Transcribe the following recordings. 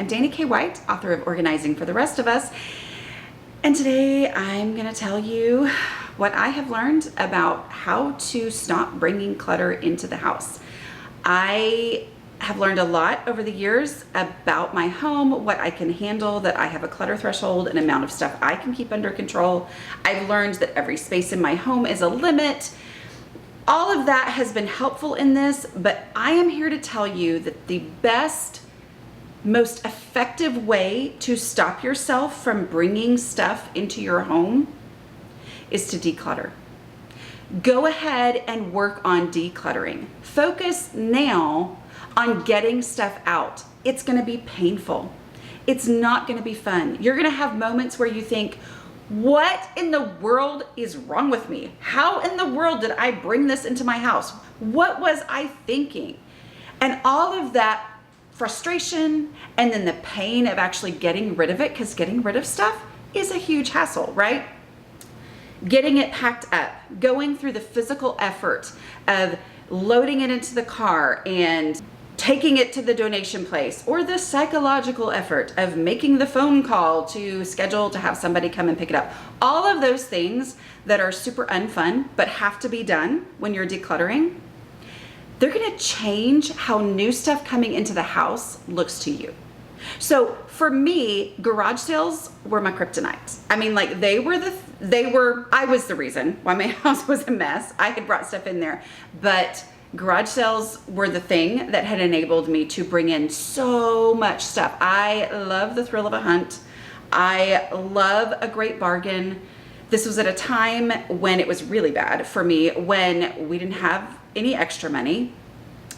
Dana K. White, author of Organizing for the Rest of Us. And today I'm going to tell you what I have learned about how to stop bringing clutter into the house. I have learned a lot over the years about my home, what I can handle, that I have a clutter threshold, an amount of stuff I can keep under control. I've learned that every space in my home is a limit. All of that has been helpful in this, but I am here to tell you that the best, most effective way to stop yourself from bringing stuff into your home is to declutter. Go ahead and work on decluttering. Focus now on getting stuff out. It's gonna be painful. It's not gonna be fun. You're gonna have moments where you think, what in the world is wrong with me? How in the world did I bring this into my house? What was I thinking? And all of that frustration and then the pain of actually getting rid of it, because getting rid of stuff is a huge hassle, right? Getting it packed up, going through the physical effort of loading it into the car and taking it to the donation place, or the psychological effort of making the phone call to schedule to have somebody come and pick it up. All of those things that are super unfun but have to be done when you're decluttering, they're gonna change how new stuff coming into the house looks to you. So for me, garage sales were my kryptonite. I mean, like I was the reason why my house was a mess. I had brought stuff in there, but garage sales were the thing that had enabled me to bring in so much stuff. I love the thrill of a hunt. I love a great bargain. This was at a time when it was really bad for me, when we didn't have any extra money.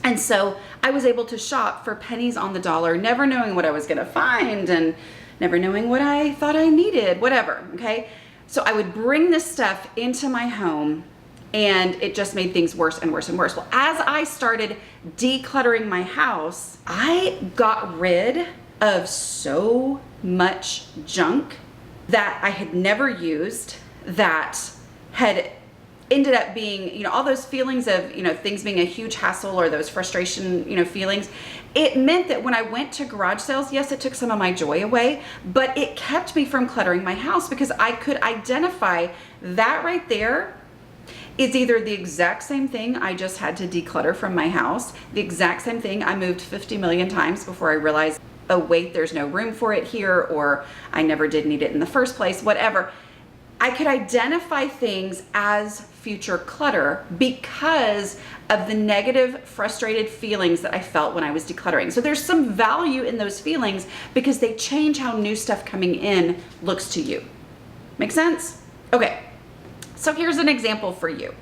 And so I was able to shop for pennies on the dollar, never knowing what I was gonna find and never knowing what I thought I needed, whatever, okay? So I would bring this stuff into my home and it just made things worse and worse and worse. Well, as I started decluttering my house, I got rid of so much junk that I had never used, that had ended up being, all those feelings of, things being a huge hassle, or those frustration, feelings. It meant that when I went to garage sales, yes, it took some of my joy away, but it kept me from cluttering my house, because I could identify that right there is either the exact same thing I just had to declutter from my house, the exact same thing I moved 50 million times before I realized, oh wait, there's no room for it here, or I never did need it in the first place, whatever. I could identify things as future clutter because of the negative, frustrated feelings that I felt when I was decluttering. So there's some value in those feelings because they change how new stuff coming in looks to you. Make sense? Okay. So here's an example for you.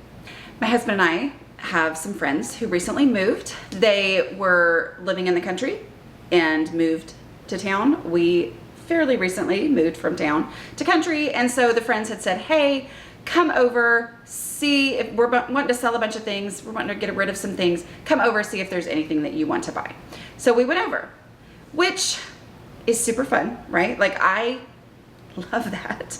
My husband and I have some friends who recently moved. They were living in the country and moved to town. We fairly recently moved from town to country, and so the friends had said, hey, come over, see if we're wanting to sell a bunch of things, we're wanting to get rid of some things, come over, see if there's anything that you want to buy. So we went over, which is super fun, right? Like, I love that.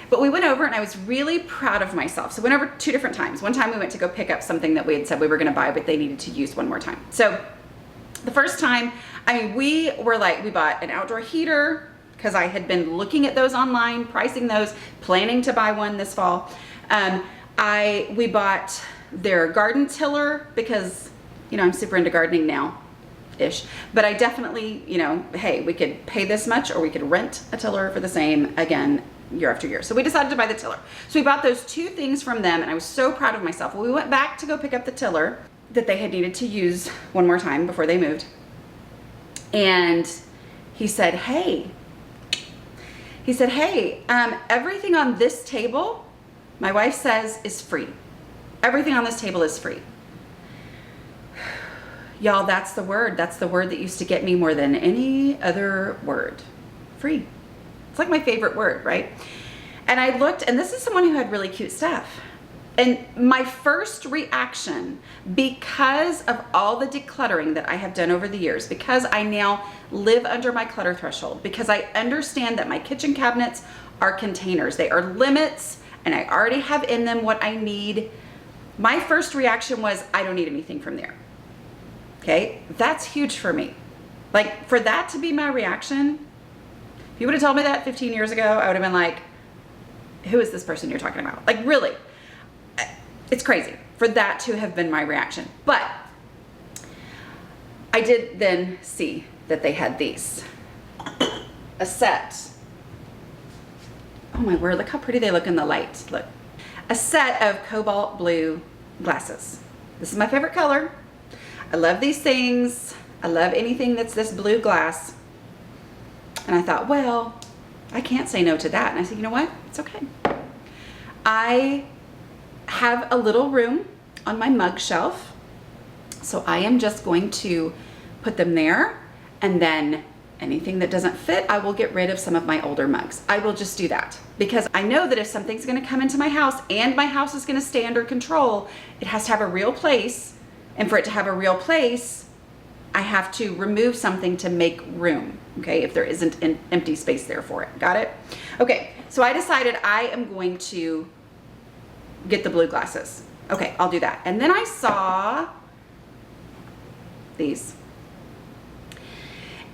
But we went over and I was really proud of myself. So we went over 2 different times. One time we went to go pick up something that we had said we were gonna buy, but they needed to use one more time. So the first time, we bought an outdoor heater because I had been looking at those online, pricing those, planning to buy one this fall. We bought their garden tiller because, I'm super into gardening now-ish. But I definitely, hey, we could pay this much or we could rent a tiller for the same again, year after year. So we decided to buy the tiller. So we bought those 2 things from them and I was so proud of myself. Well, we went back to go pick up the tiller that they had needed to use one more time before they moved. And he said, hey, everything on this table, my wife says, is free. Everything on this table is free. Y'all, that's the word. That's the word that used to get me more than any other word. Free. It's like my favorite word, right? And I looked, and this is someone who had really cute stuff. And my first reaction, because of all the decluttering that I have done over the years, because I now live under my clutter threshold, because I understand that my kitchen cabinets are containers, they are limits, and I already have in them what I need, my first reaction was, I don't need anything from there. Okay, that's huge for me. Like, for that to be my reaction, if you would have told me that 15 years ago, I would have been like, who is this person you're talking about? Like, really, it's crazy for that to have been my reaction. But I did then see that they had these, a set. Oh my word, look how pretty they look in the light. Look, a set of cobalt blue glasses. This is my favorite color. I love these things. I love anything that's this blue glass. And I thought, well, I can't say no to that. And I said, you know what? It's okay. I have a little room on my mug shelf. So I am just going to put them there, and then anything that doesn't fit, I will get rid of some of my older mugs. I will just do that because I know that if something's gonna come into my house and my house is gonna stay under control, it has to have a real place. And for it to have a real place, I have to remove something to make room, okay, if there isn't an empty space there for it. Got it? Okay, so I decided I am going to get the blue glasses. Okay, I'll do that. And then I saw these.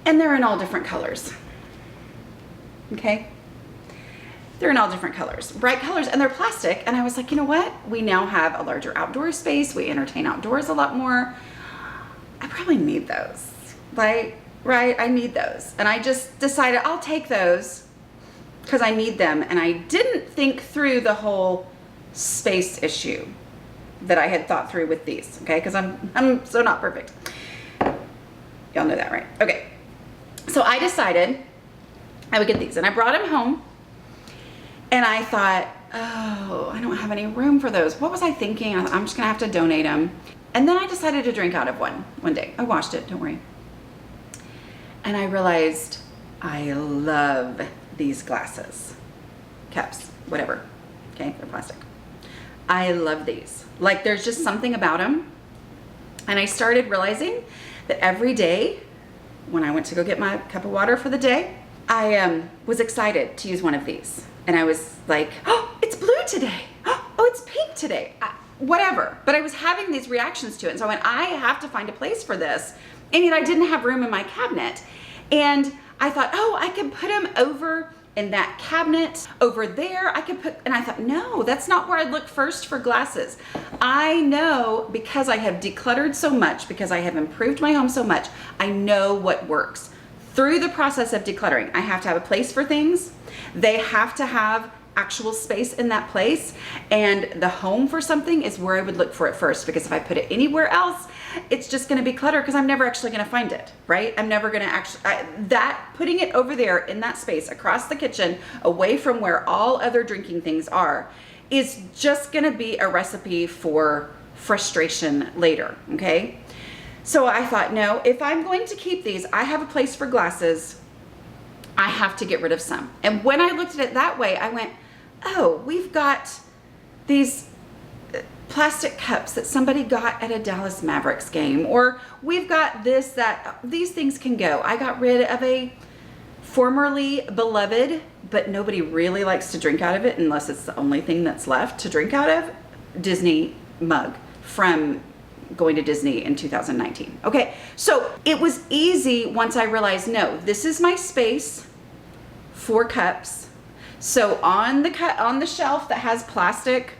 And they're in all different colors. Okay? They're in all different colors, bright colors, and they're plastic. And I was like, you know what? We now have a larger outdoor space. We entertain outdoors a lot more. I probably need those, right? I need those. And I just decided I'll take those because I need them. And I didn't think through the whole space issue that I had thought through with these, okay? Because I'm so not perfect. Y'all know that, right? Okay. So I decided I would get these, and I brought them home, and I thought, oh, I don't have any room for those. What was I thinking? I'm just gonna have to donate them. And then I decided to drink out of one day. I washed it, don't worry. And I realized I love these glasses, cups, whatever, okay, they're plastic. I love these. Like, there's just something about them. And I started realizing that every day when I went to go get my cup of water for the day, I was excited to use one of these. And I was like, oh, it's blue today. Oh, it's pink today. Whatever. But I was having these reactions to it. And so I went, I have to find a place for this. And yet I didn't have room in my cabinet. And I thought, oh, I could put them over in that cabinet over there. I could put, and I thought, no, that's not where I'd look first for glasses. I know, because I have decluttered so much, because I have improved my home so much, I know what works. Through the process of decluttering, I have to have a place for things. They have to have actual space in that place, and the home for something is where I would look for it first, because if I put it anywhere else, it's just going to be clutter because I'm never actually going to find it, right? I'm never going to actually, putting it over there in that space across the kitchen, away from where all other drinking things are, is just going to be a recipe for frustration later, okay? So I thought, no, if I'm going to keep these, I have a place for glasses, I have to get rid of some. And when I looked at it that way, I went, oh, we've got these plastic cups that somebody got at a Dallas Mavericks game, or we've got this, that, these things can go. I got rid of a formerly beloved, but nobody really likes to drink out of it unless it's the only thing that's left to drink out of, Disney mug from going to Disney in 2019. Okay, so it was easy once I realized, no, this is my space for cups. So on the shelf that has plastic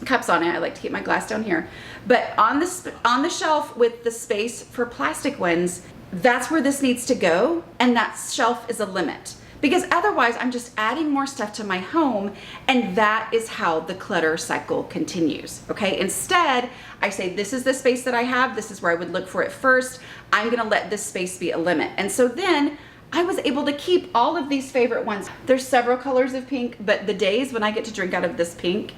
cups on it, I like to keep my glass down here, but on the shelf with the space for plastic ones, that's where this needs to go, and that shelf is a limit. Because otherwise I'm just adding more stuff to my home, and that is how the clutter cycle continues, okay? Instead, I say, this is the space that I have, this is where I would look for it first, I'm gonna let this space be a limit. And so then I was able to keep all of these favorite ones. There's several colors of pink, but the days when I get to drink out of this pink,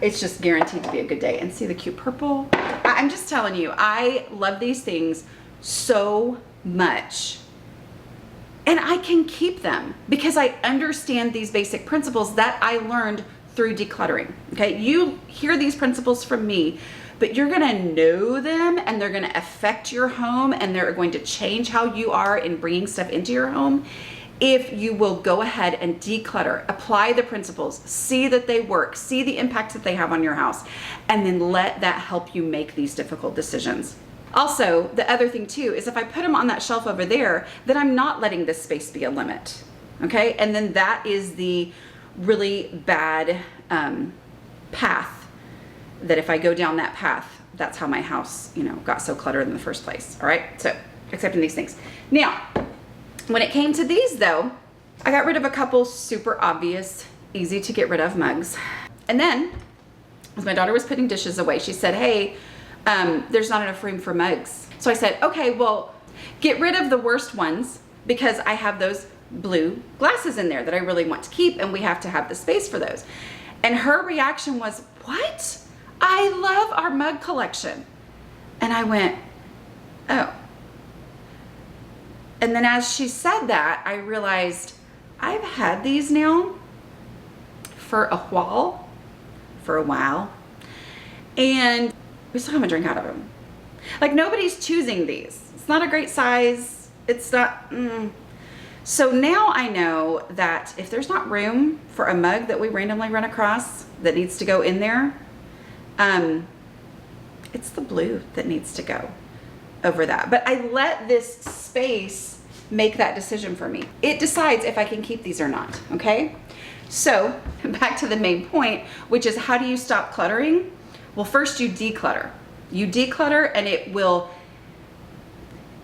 it's just guaranteed to be a good day. And see the cute purple? I'm just telling you, I love these things so much. And I can keep them because I understand these basic principles that I learned through decluttering, okay? You hear these principles from me, but you're gonna know them, and they're gonna affect your home, and they're going to change how you are in bringing stuff into your home if you will go ahead and declutter, apply the principles, see that they work, see the impact that they have on your house, and then let that help you make these difficult decisions. Also, the other thing too is if I put them on that shelf over there, then I'm not letting this space be a limit. Okay, and then that is the really bad path, that if I go down that path, that's how my house, got so cluttered in the first place. All right, so accepting these things. Now, when it came to these though, I got rid of a couple super obvious, easy to get rid of mugs. And then, as my daughter was putting dishes away, she said, hey, there's not enough room for mugs. So I said, okay, well, get rid of the worst ones because I have those blue glasses in there that I really want to keep, and we have to have the space for those. And her reaction was, what? I love our mug collection. And I went, oh. And then as she said that, I realized I've had these now for a while, and we still haven't drank out of them. Like, nobody's choosing these. It's not a great size. It's not, So now I know that if there's not room for a mug that we randomly run across that needs to go in there, it's the blue that needs to go over that. But I let this space make that decision for me. It decides if I can keep these or not, okay? So back to the main point, which is how do you stop cluttering? Well, first you declutter. You declutter, and it will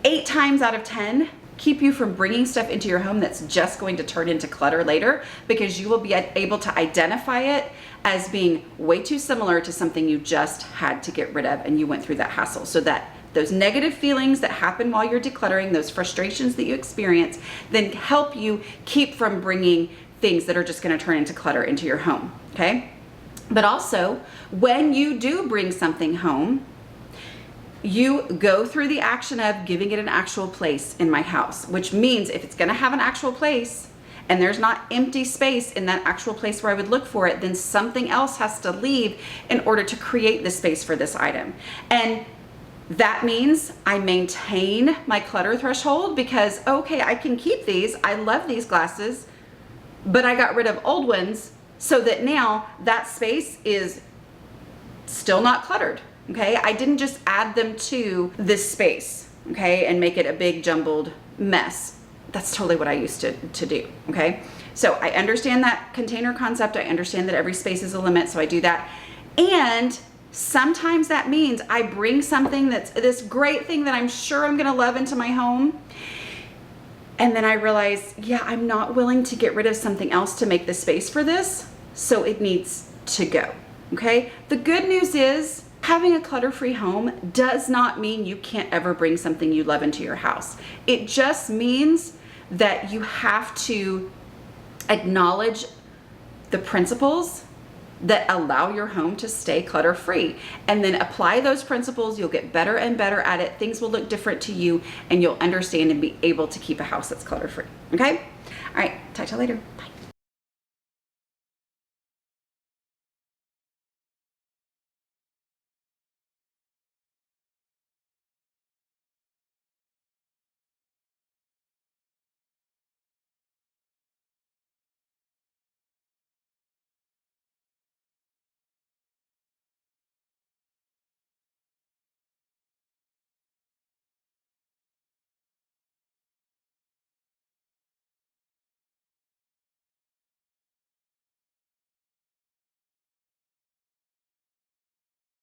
8 times out of 10 keep you from bringing stuff into your home that's just going to turn into clutter later, because you will be able to identify it as being way too similar to something you just had to get rid of and you went through that hassle. So that those negative feelings that happen while you're decluttering, those frustrations that you experience, then help you keep from bringing things that are just going to turn into clutter into your home, okay? But also, when you do bring something home, you go through the action of giving it an actual place in my house, which means if it's going to have an actual place and there's not empty space in that actual place where I would look for it, then something else has to leave in order to create the space for this item. And that means I maintain my clutter threshold because, okay, I can keep these. I love these glasses, but I got rid of old ones so that now that space is still not cluttered. Okay, I didn't just add them to this space, okay, and make it a big jumbled mess. That's totally what I used to do, okay? So I understand that container concept. I understand that every space is a limit, so I do that. And sometimes that means I bring something that's this great thing that I'm sure I'm gonna love into my home, and then I realize, yeah, I'm not willing to get rid of something else to make the space for this, so it needs to go, okay? The good news is, having a clutter-free home does not mean you can't ever bring something you love into your house. It just means that you have to acknowledge the principles that allow your home to stay clutter-free, and then apply those principles. You'll get better and better at it. Things will look different to you, and you'll understand and be able to keep a house that's clutter-free, okay? All right, talk to you later. Bye.